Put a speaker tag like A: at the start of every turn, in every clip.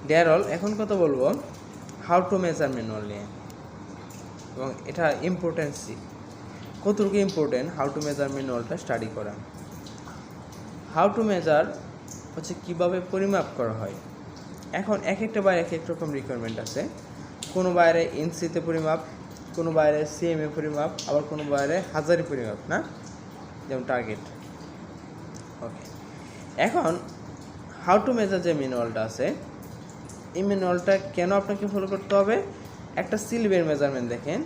A: Deer all, এখন কথা বলবো হাউ টু মেজার ম্যানুয়াল নিয়ে, এবং এটা ইম্পর্টেন্সি কতটুকু ইম্পর্টেন্ট হাউ টু মেজার ম্যানুয়ালটা স্টাডি করা। হাউ টু মেজার হচ্ছে কীভাবে পরিমাপ করা হয়। এখন এক একটা বাইরে এক এক রকম রিকোয়ারমেন্ট আছে। কোনো বাইরে ইঞ্চিতে পরিমাপ, কোনো বাইরে সিএমএ পরিমাপ, আবার কোনো বাইরে হাজারি পরিমাপ, না, যেমন টার্গেট। ওকে, এখন হাউ টু মেজার যে ম্যানুয়ালটা আছে, এই ম্যানুয়ালটা কেন আপনাকে ফলো করতে হবে? একটা স্লিপের মেজারমেন্ট দেখেন,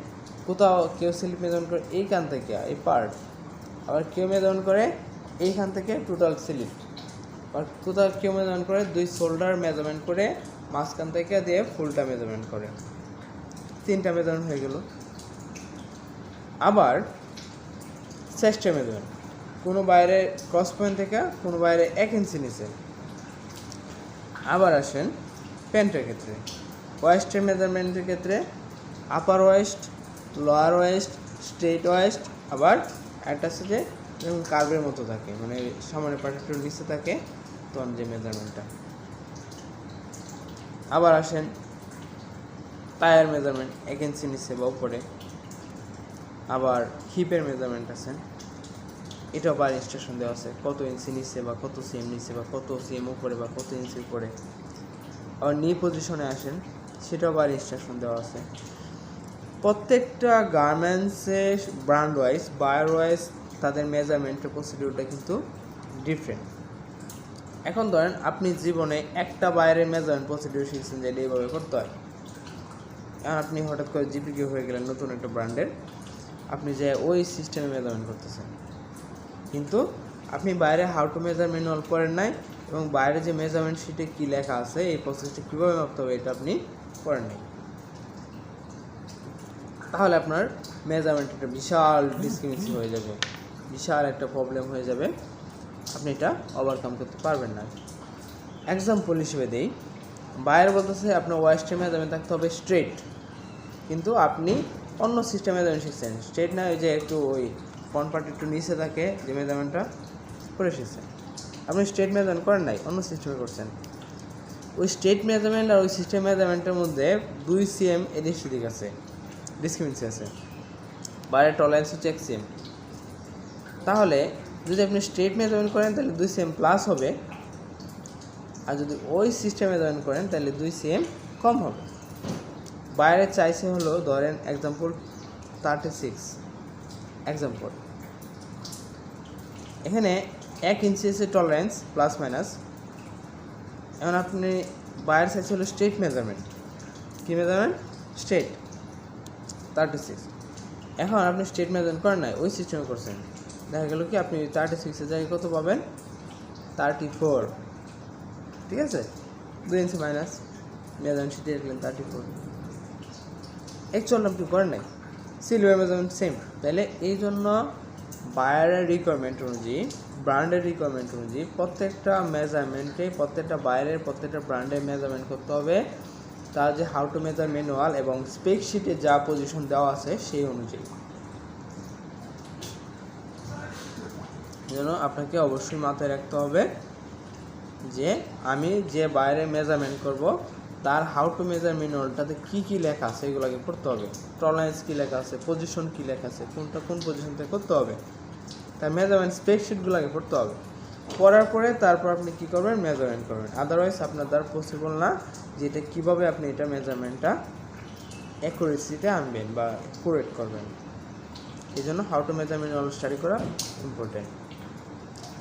A: কোথাও কেউ স্লিপ মেজারমেন্ট করে এইখান থেকে এই পার্ট, আবার কেউ মেজারমেন্ট করে এইখান থেকে টোটাল স্লিপ, আর কোথাও কেউ মেজারমেন্ট করে 2 শোল্ডার মেজারমেন্ট করে মাঝখান থেকে দিয়ে ফুলটা মেজারমেন্ট করে, 3টা মেজারমেন্ট হয়ে গেল। আবার চেস্টের মেজারমেন্ট, কোনো বাইরে ক্রস পয়েন্ট থেকে কোনো বাইরে 1 ইঞ্চি নিচে। আবার আসেন প্যান্টের ক্ষেত্রে, ওয়েস্টের মেজারমেন্টের ক্ষেত্রে upper waist, lower waist, straight waist, আবার একটা আছে যে যেমন কার্ভের মতো থাকে, মানে সামনের পার্ট একটু নিচে থাকে তখন যে মেজারমেন্টটা। আবার আসেন টায়ার মেজারমেন্ট 1 ইঞ্চি নিচে বা উপরে। আবার হিপের মেজারমেন্ট আছে, এটাও আবার ইনস্ট্রাকশন দেওয়া আছে, কত ইঞ্চি নিচে বা কত সিএম নিচে বা কত সিএম উপরে বা কত ইঞ্চি উপরে। আবার নি পজিশনে আসেন, সেটাও আবার ইনস্ট্রাকশন দেওয়া আছে। প্রত্যেকটা গার্মেন্টসে ব্র্যান্ড ওয়াইজ, বায়ার ওয়াইজ তাদের মেজারমেন্টের প্রসিডিউরটা কিন্তু ডিফারেন্ট। এখন ধরেন আপনি জীবনে একটা বাইরের মেজারমেন্ট প্রসিডিউর শিখছেন যে এটা এইভাবে করতে হয়। এখন আপনি হঠাৎ করে জিপিকে হয়ে গেলেন নতুন একটা ব্র্যান্ডের, আপনি যে ওই সিস্টেমে মেজারমেন্ট করতেছেন, কিন্তু আপনি বাইরে হাউ টু মেজার ম্যানুয়াল পড়েন নাই, এবং বাইরে যে মেজারমেন্ট শিটে কী লেখা আছে এই প্রসেসটা কীভাবে মাপতে হবে এটা আপনি পড়েন নাই। তাহলে আপনার মেজারমেন্ট একটা বিশাল ডিসক্রিমিনেন্সি হয়ে যাবে, বিশাল একটা প্রবলেম হয়ে যাবে, আপনি এটা ওভারকাম করতে পারবেন না। এক্সাম্পল হিসেবে দেই, বাইরে বলতেছে আপনার ওয়েস্টের মেজারমেন্ট থাকতে হবে স্ট্রেট, কিন্তু আপনি অন্য সিস্টেমে মেজারমেন্ট শিখছেন, স্ট্রেট না, ওই যে একটু ওই ফ্রন্ট পার্ট একটু নিচে থাকে যে মেজারমেন্টটা করে শিখছেন, আপনি স্ট্রেট মেজারমেন্ট করেন নাই, অন্য সিস্টেমে করছেন। ওই স্ট্রেট মেজারমেন্ট আর ওই সিস্টেম মেজারমেন্টের মধ্যে 2 সিএম এদিক সেদিক আছে, ডিসক্রিমিনেন্সি আছে, বাইরের টলারেন্স হচ্ছে 1 সিএম। তাহলে যদি আপনি স্ট্রেট মেজারমেন্ট করেন তাহলে 2 সিএম প্লাস হবে, আর যদি ওই সিস্টেম মেজারমেন্ট করেন তাহলে 2 সিএম কম হবে। বাইরে চাইছে হলো ধরেন এক্সাম্পল 36, এক্সাম্পল এখানে 1 ইঞ্চি আছে টলারেন্স প্লাস মাইনাস। এখন আপনি বাইরের চাইছে হলো স্ট্রেট মেজারমেন্ট, কী মেজারমেন্ট? স্ট্রেট 36। এখন আপনি স্ট্রেট মেজারমেন্ট করেন নাই, ওই সিস্টেমে করছেন, দেখা গেল কি আপনি 36-এর জায়গায় কত পাবেন? 34, ঠিক আছে, 2 ইঞ্চি মাইনাস, মেজারমেন্ট শিটে লিখলেন 34, অ্যাকচুয়ালি আপনি করেন নাই, সিলভার মেজারমেন্ট সেম। তাহলে এই জন্য বায়ারের রিকোয়ারমেন্ট অনুযায়ী, ব্র্যান্ডের রিকোয়ারমেন্ট অনুযায়ী প্রত্যেকটা মেজারমেন্টকে, প্রত্যেকটা বায়ারের প্রত্যেকটা ব্র্যান্ডের মেজারমেন্ট করতে হবে তার যে হাউ টু মেজার ম্যানুয়াল এবং স্পেক শিটে যা পজিশন দেওয়া আছে সেই অনুযায়ী। যেন আপনাকে অবশ্যই মাথায় রাখতে হবে যে আমি যে বাইরে মেজারমেন্ট করব তার হাউ টু মেজার ম্যানুয়ালটাতে কী কী লেখা আছে এগুলোকে পড়তে হবে, টলারেন্স কী লেখা আছে, পজিশন কী লেখা আছে, কোনটা কোন পজিশন থেকে করতে হবে, তার মেজারমেন্ট স্পেক শিটগুলোকে পড়তে হবে। পড়ার পরে তারপর আপনি কী করবেন? মেজারমেন্ট করবেন। আদারওয়াইজ আপনার দ্বারা পসিবল না যে এটা কীভাবে আপনি এটা মেজারমেন্টটা অ্যাকুরেসিতে আনবেন বা অ্যাকুরেট করবেন। এই জন্য how to measure manual study করা ইম্পর্টেন্ট।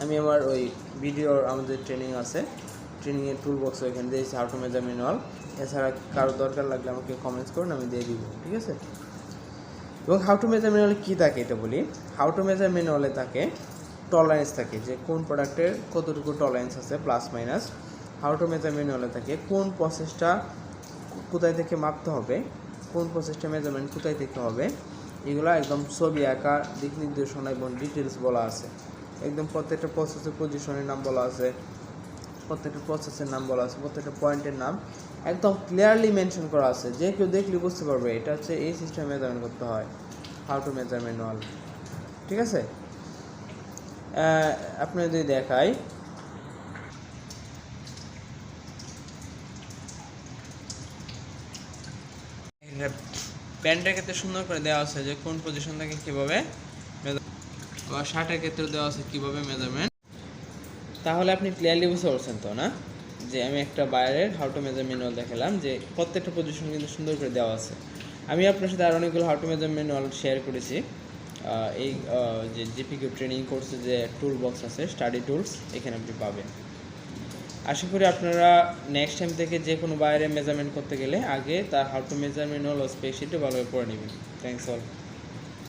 A: আমি আমার ওই ভিডিওর আমাদের ট্রেনিং আছে, ট্রেনিংয়ের টুল বক্স ওইখানে দিয়েছি হাউ টু মেজার ম্যানুয়াল। এছাড়া কারো দরকার লাগলে আমাকে কমেন্টস করুন, আমি দিয়ে দিব, ঠিক আছে। এবং হাউ টু মেজার ম্যানুয়ালে কী থাকে এটা বলি। হাউ টু মেজার ম্যানুয়ালে থাকে টলারেন্স থাকে, যে কোন প্রোডাক্টের কতটুকু টলারেন্স আছে plus minus. How to measure ম্যানুয়ালে থাকে কোন প্রসেসটা কোথায় থেকে মাপতে হবে, কোন প্রসেসটা মেজারমেন্ট কোথায় থেকে হবে, এগুলো একদম ছবি আঁকা, দিক নির্দেশনা এবং ডিটেলস বলা আছে। একদম প্রত্যেকটা প্রসেসের পজিশনের নাম বলা আছে, প্রত্যেকটা প্রসেসের নাম বলা আছে, প্রত্যেকটা পয়েন্টের নাম একদম ক্লিয়ারলি মেনশন করা আছে, যে কেউ দেখলে বুঝতে পারবে এটা হচ্ছে এই সিস্টেমে মেজারমেন্ট করতে হয়, হাউ টু মেজার ম্যানুয়াল, ঠিক আছে। আপনি যদি দেখাই প্যান্টের ক্ষেত্রে সুন্দর করে দেওয়া আছে যে কোন পজিশন থেকে কীভাবে বা শার্টের ক্ষেত্রে দেওয়া আছে কীভাবে মেজারমেন্ট। তাহলে আপনি ক্লিয়ারলি বুঝতে পারছেন তো না, যে আমি একটা বাইরের হাউ টু মেজার ম্যানুয়াল দেখালাম যে প্রত্যেকটা পজিশন কিন্তু সুন্দর করে দেওয়া আছে। আমি আপনার সাথে আর অনেকগুলো how to measure manual share করেছি এই যে জিপিকিউ ট্রেনিং কোর্সে যে টুল বক্স আছে স্টাডি টুলস, এখানে আপনি পাবেন। আশা করি আপনারা নেক্সট টাইম থেকে যে কোনো বাইরে মেজারমেন্ট করতে গেলে আগে তার হাউ টু মেজার ম্যানুয়াল ও স্পেকশিটও ভালোভাবে পড়ে নেবেন। Thanks all.